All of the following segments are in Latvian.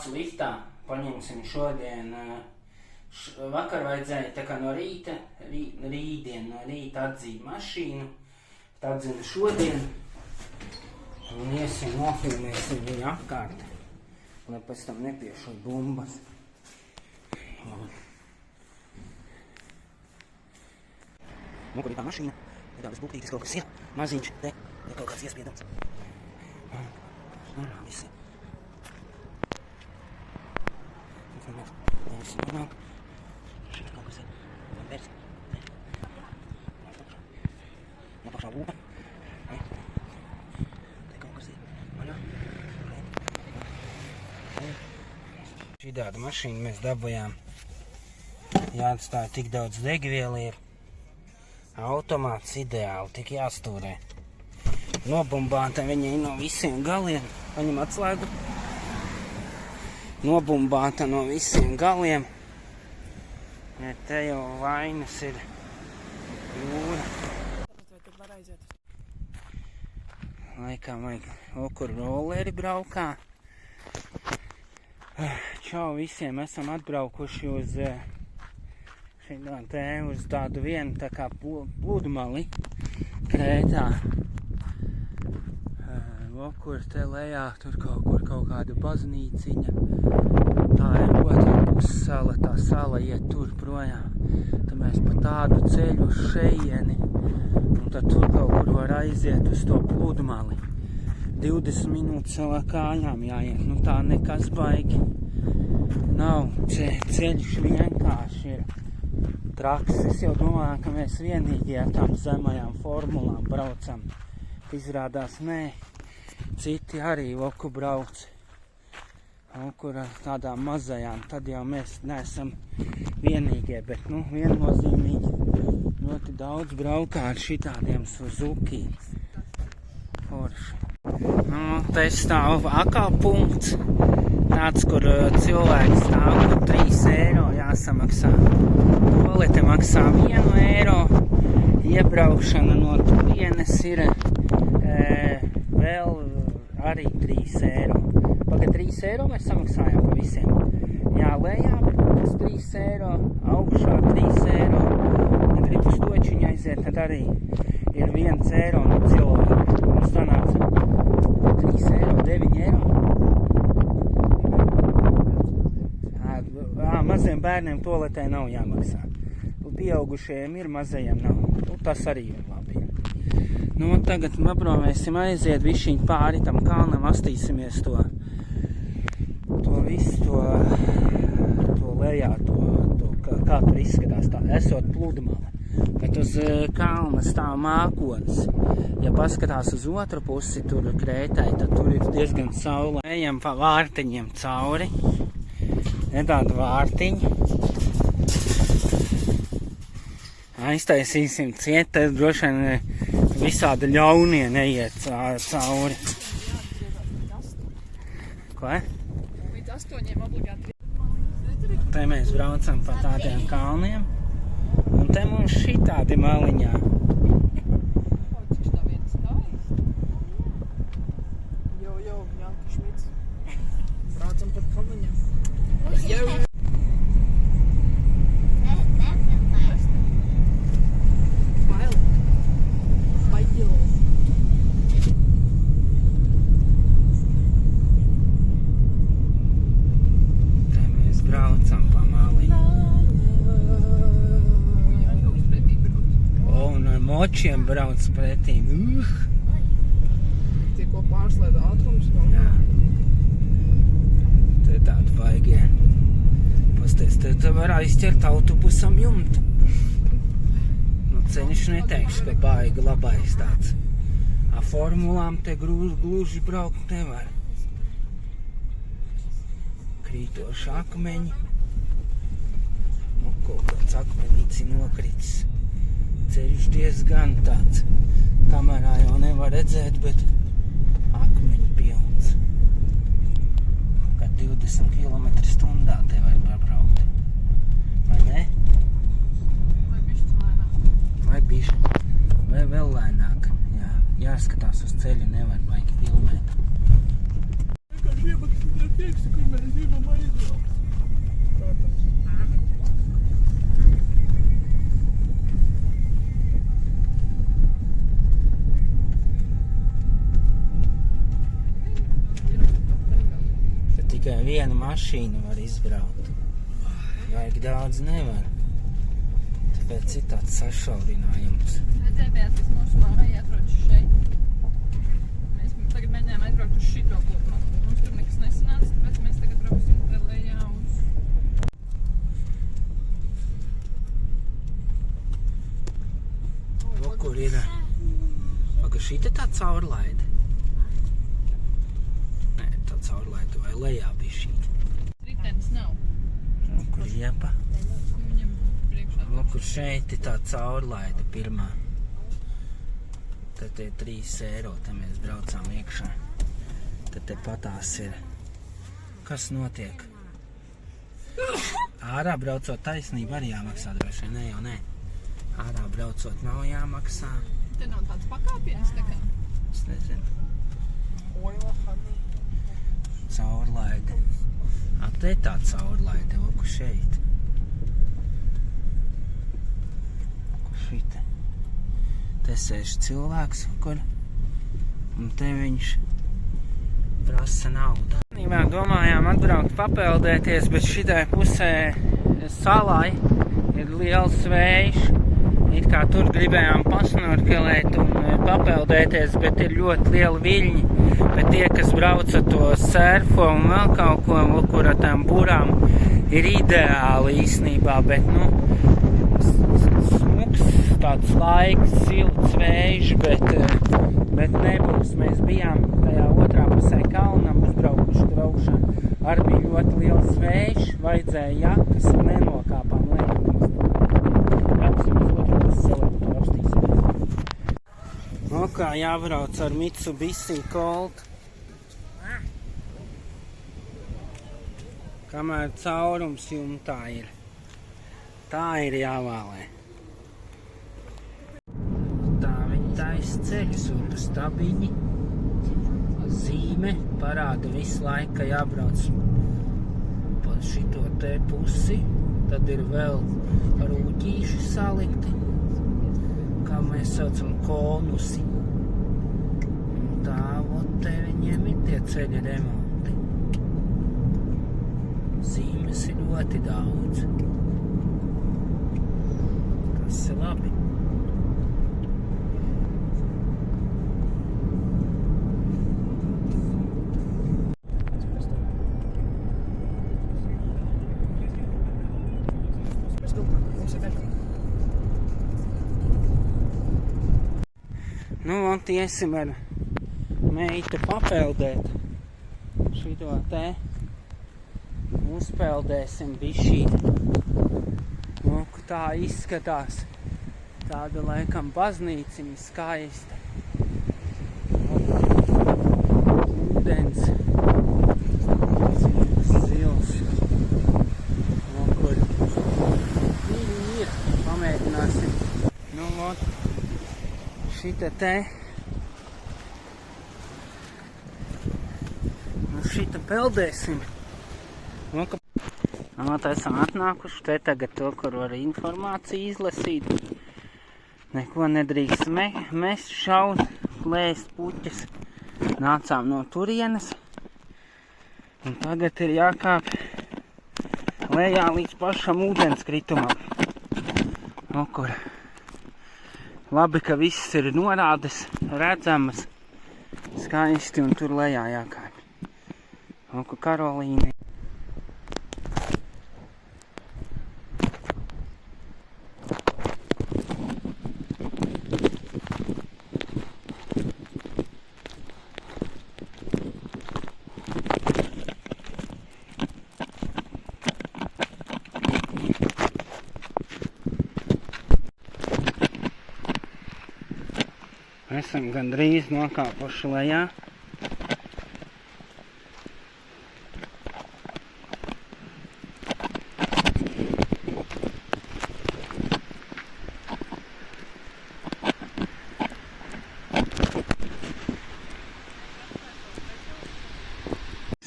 kāds liftā, paņemsim šodien, vakar vajadzēja tā kā no rīta, rītdien no rīta atzīt mašīnu, tad atzina šodien, un iesim nofilmēsim viņu apkārt, lai pēc tam nepiešot bumbas. Nu, kur ir tā mašīna, ir tādas buktītes, kaut kas ir, maziņš, te kaut kāds iespiedams. Visi. Šeit kaut kas ir. Bērsi. Nepakšā būka. Te kaut kas ir. Vaļā. Šitādu mašīnu mēs dabujām. Jāatstāja tik daudz degvielu ir. Automāts ideāli, tik jāstūrē. Nobumbāta viņa no visiem galiem. Paņem atslēgu. Nobumbāta no visiem galiem. Ja te jau vainas ir jūra. Laikam vajag okur rolleri braukā. Čau visiem, esam atbraukuši uz uz tādu vienu tā kā pludmali Krētā. Kur te lejā, tur kaut kāda baznīciņa. Tā ir otra pussala, tā sala iet tur projām. Tad mēs pa tādu ceļu uz šejieni. Un tad tur kaut kur var aiziet uz to pludmali. 20 minūtes savā kājām jāiet. Nu tā nekas baigi nav. Ceļš vienkārši ir traks. Es jau domāju, ka mēs vienīgi ar tām zemajām formulām braucam. Izrādās, nē. Citi arī voku brauc. Voku ar tādām mazajām. Tad jau mēs neesam vienīgie, bet, viennozīmīgi ļoti daudz braukā ar šitādiem Suzuki. Forši. Te stāv akapunkts. Tāds, kur cilvēks stāv, kur 3 eiro jāsamaksā. Tolete maksā 1 eiro. Iebraukšana no turienes ir vēl arī 3 eiro. Pagad 3 eiro mēs samaksājām pa visiem. Jā, lejā, bet 3 eiro, augšā 3 eiro. Ja grib uz točiņu aiziet, tad arī ir 1 eiro no cilvēku. Mums sanāca 3 eiro, 9 eiro. Maziem bērniem toaletē nav jāmaksā. Pieaugušajiem ir, mazajiem nav. Tas arī ir labi. Tagad paprovēsim aiziet višķiņ pāri tam kalnam, astīsimies to visu, to lejā, kā tur izskatās tā, esot pludmale. Bet uz kalna stāv mākonis. Ja paskatās uz otru pusi, tur Krētai, tad tur ir diezgan saula. Ejam pa vārtiņiem cauri. Tādu vārtiņu. Aiztaisīsim ciet, tad droši vien visādi ļaunie neiet cauri. Ko? Līdz 8 obligāti. Te mēs braucam pa tādiem kalniem. Un te mums šitādi maliņā. Janka Šmits. Braucam pa kalniņiem. Močiem brauc pretīm. Tie, ko pārslēda ātrums. Jā. Te tādi vaigie. Pasties, te var aizķert autobusam jumtu. Ceļš neteikšu, ka baigi labais tāds. Formulām te gluži braukt nevar. Krītoši akmeņi. Kaut kāds akmenīci nokritis. Ceļš diezgan tāds. Kamerā jau nevar redzēt, bet akmeņi pilns. Kā 20 km/h te var braukt. Vai ne? Vai bišķi lēnāk? Vai bišķi. Vai vēl lēnāk. Jā, jāskatās uz ceļu, nevar baigi filmēt. Vienkārši iemaksīt ar tekstu, kur mēs gribam vienu mašīnu var izbraukt. Vajag daudz nevar. Tāpēc ir tāds sašaurinājums. Redzējāt, kas mūsu māja atrodas šeit. Mēs tagad mēģinājām aizbraukt uz šito kopumā. Mums tur nekas nesanāca, tāpēc mēs tagad brauksim te lejā uz... O, kur ir? Paga, šī te tā caurlaide. Nē, tā caurlaide vai lejā bija šī. Ritenis nav. Kur iepa? Viņam priekšā. O, kur šeit ir tā caurlaide pirmā. Tad ir 3 eiro, te mēs braucām iekšā. Tad te patās ir. Kas notiek? Ārā braucot taisnība arī jāmaksā droši, ne jau ne. Ārā braucot nav jāmaksā. Te nav tāds pakāpiens tā kā. Es nezinu. Oila, honey. Caurlaide. Te tā caurlaide, oku šeit. Oku šite. Te sēž cilvēks, kur. Un te viņš prasa naudu. Domājām atbraukt papeldēties, bet šitai pusē salai ir liels vējš. It kā tur gribējām pasnorkelēt un papeldēties, bet ir ļoti lieli viļņi. Bet tie, kas brauca to surfo un vēl kaut ko, kur ar tām burām, ir ideāli īstenībā, bet, smuks tāds laiks, silts vējš, bet nebūs. Mēs bijām tajā otrā pusē kalnam uzbraukuši tur augšā. Arī bija ļoti liels vējš, vajadzēja jakas un nenokāpām lejā. O, kā jābrauc ar Mitsubishi Colt. Kamēr caurums jumtā ir. Tā ir jāvālē. Tā viņi taisa ceļus un stabiņi. Zīme parāda visu laiku, ka jābrauc pa šito te pusi. Tad ir vēl rūķīši salikti. Kā mēs saucam konusi. Un tā, te viņiem ir tie ceļa remonti. Zīmes ir ļoti daudz. Tas ir labi. Un tiesim ar meitu papeldēt šito te. Uzpeldēsim bišķīt. Tā izskatās. Tāda laikam baznīciņa skaista. Ūdens. Zils. Kur viņi ir. Pamēģināsim. Šita te. Šita peldēsim. Esam atnākuši te tagad to, kur var informāciju izlasīt. Neko nedrīkst mest, šaut, plēst puķes. Nācām no turienes. Un tagad ir jākāp lejā līdz pašam ūdenskritumam. Kur. Labi, ka viss ir norādes, redzamas, skaisti un tur lejā jākāp. Karolīne. Esam gandrīz nokāpuši lejā.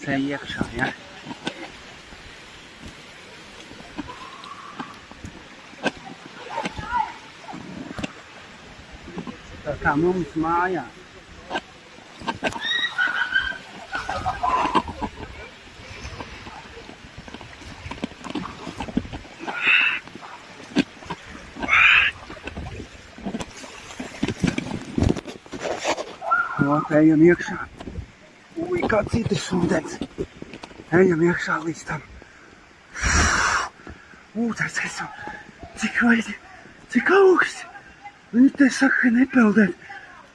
Se iekšā, ja? Tā kā mums mājā. ejam iekšā. Ui, kā citas ūdens. Ejam iekšā līdz tam. Ūdens esam. Cik vaidi, cik augsts. Viņi te saka, ka nepeldēt.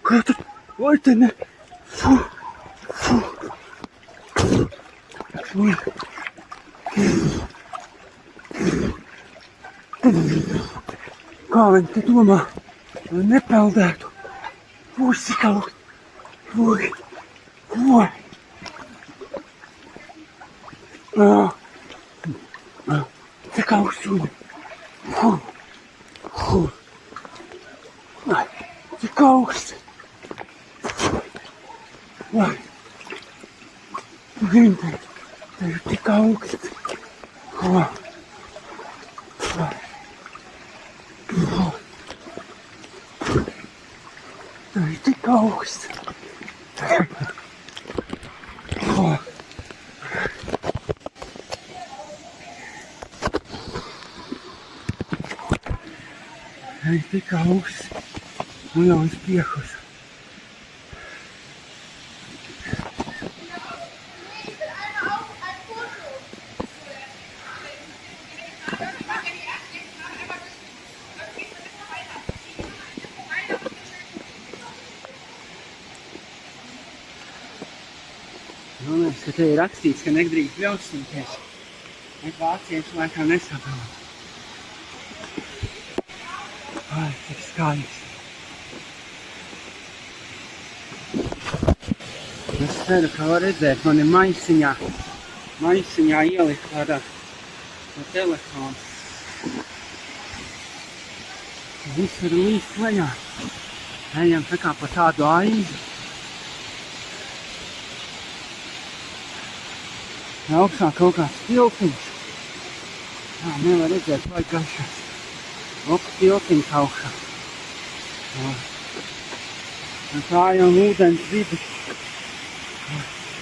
Kā tur, vai te ne? Fu. Kā viņi te domā, lai nepeldētu? Ui, cik augsts. Ui. Cik augsts ūdens. Cik augsts. Gribu teikt, te ir tik augsts. Te ir tik augsts. Te ir tik augsts. Nu jau es piekusu. Galvenais, ka te ir rakstīts, ka nedrīkst bļaustīties. Bet vācieši laikam nesaprot. Ai, cik skaisti. Es ceru, ka var redzēt, man ir maisiņā ielikt kādā no telefona. Viss ir līst lejā. Ejam tā kā pa tādu aizu. Augšā kaut kāds tiltiņš. Jā, nevar redzēt, vai gašas. Tiltiņš augšā. Un tā jau ūdens vidus.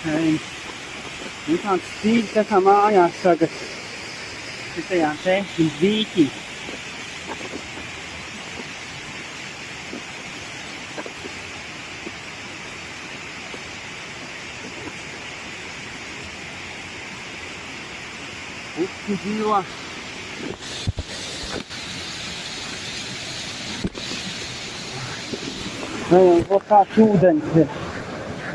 Un tāds stīgs tā kā mājās tagad. Šitajā te dīķī. Upi dzīvo. Vai kāds ūdens ir.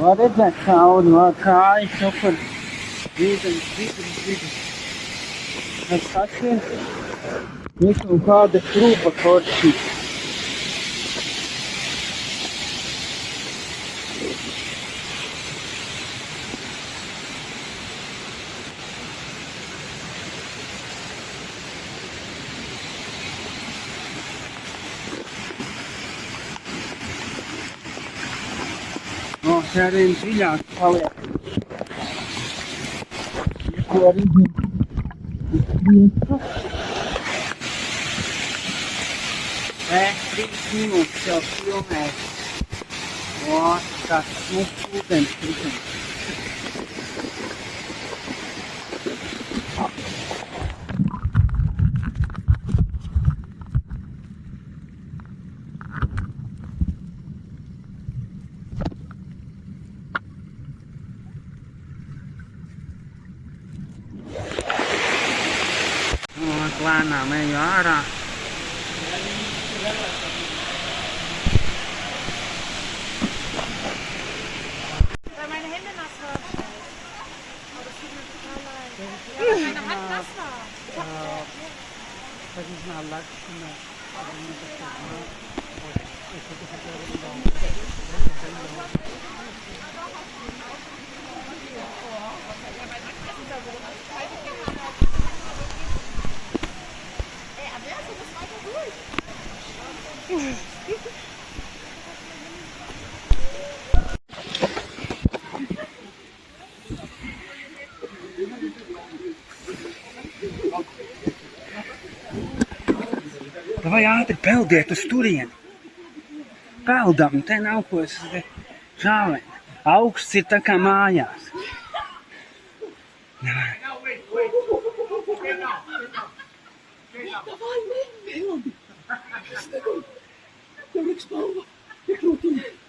Var redzēt cauri, var kājas upur. Ūdens vidus. Tas ir visam kāda krūpa korķi. Te arī dziļāk paliek. Ko arī izskrieta. 3 minūtes jau filmēt. Kāds smūgs ūdens kritum. Lēnām eju ārā. Weil meine Hände nass waren. Aber das tut mir total leid. Ja, weil meine Hand nass war. Das ist eine Lachschiene. Vai ātri peldiet uz turieni. Peldam, te nav ko žāvēt. Augsts ir tā kā mājās.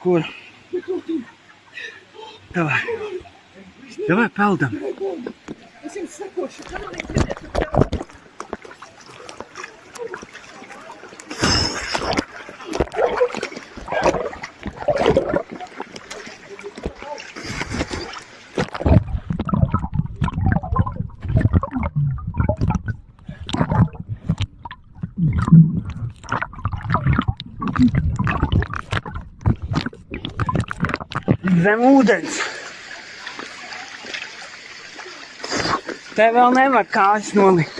Kur? Davai. Davai, peldam. Es jums sakošu, kā man ir Zem ūdens. Te vēl nevar kājas nolikt.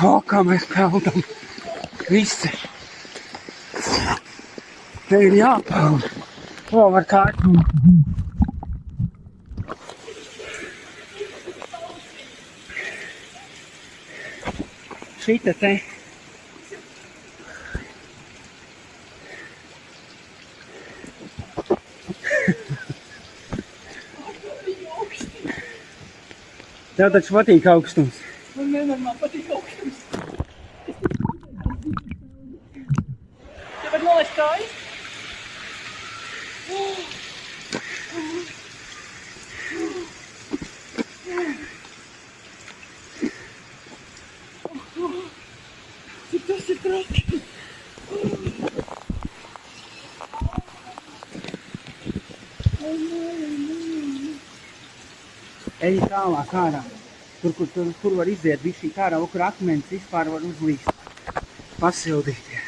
O, kā mēs peldam. Visi. Te ir jāpeld. O, var kārtu. Šita te. Tev taču patīk augstums. Man nenormāli patīk augstums. Tev var nolaist kājas? Cik tas ir traki? Ej tālāk ārā. Kur var iziet bišķīt ārā, kur akmenis vispār var uzlīst. Pasildīties.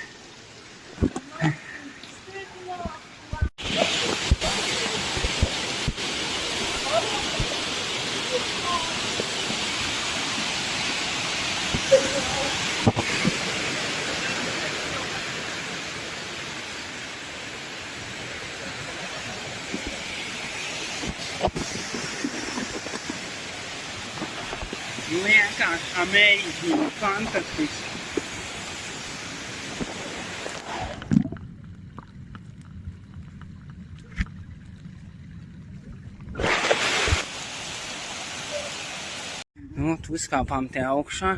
Vienkārši amazing, fantastiski. Nu, tu uzkāpām te augšā.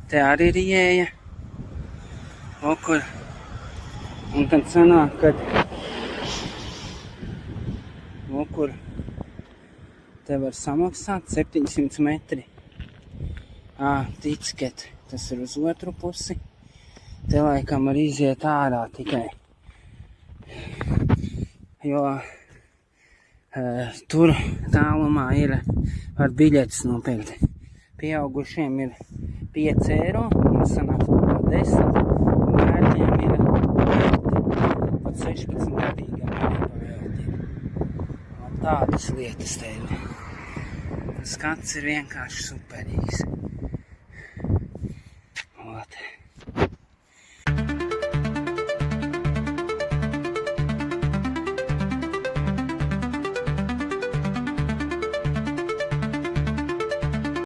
Te arī ir ieeja. O, kur. Un tad sanāk, kad... O, kur. Te var samaksāt 700 metri. Ticket. Tas ir uz otru pusi. Te laikam var iziet ārā tikai. Jo tur tālumā ir var biļetes nopirkt. Pieaugušiem ir 5 eiro, un sanāk par 10, un bērniem ir pat 16 gadīgiem pavēltiem. Tādas lietas te ir. Skats ir vienkārši superīgs.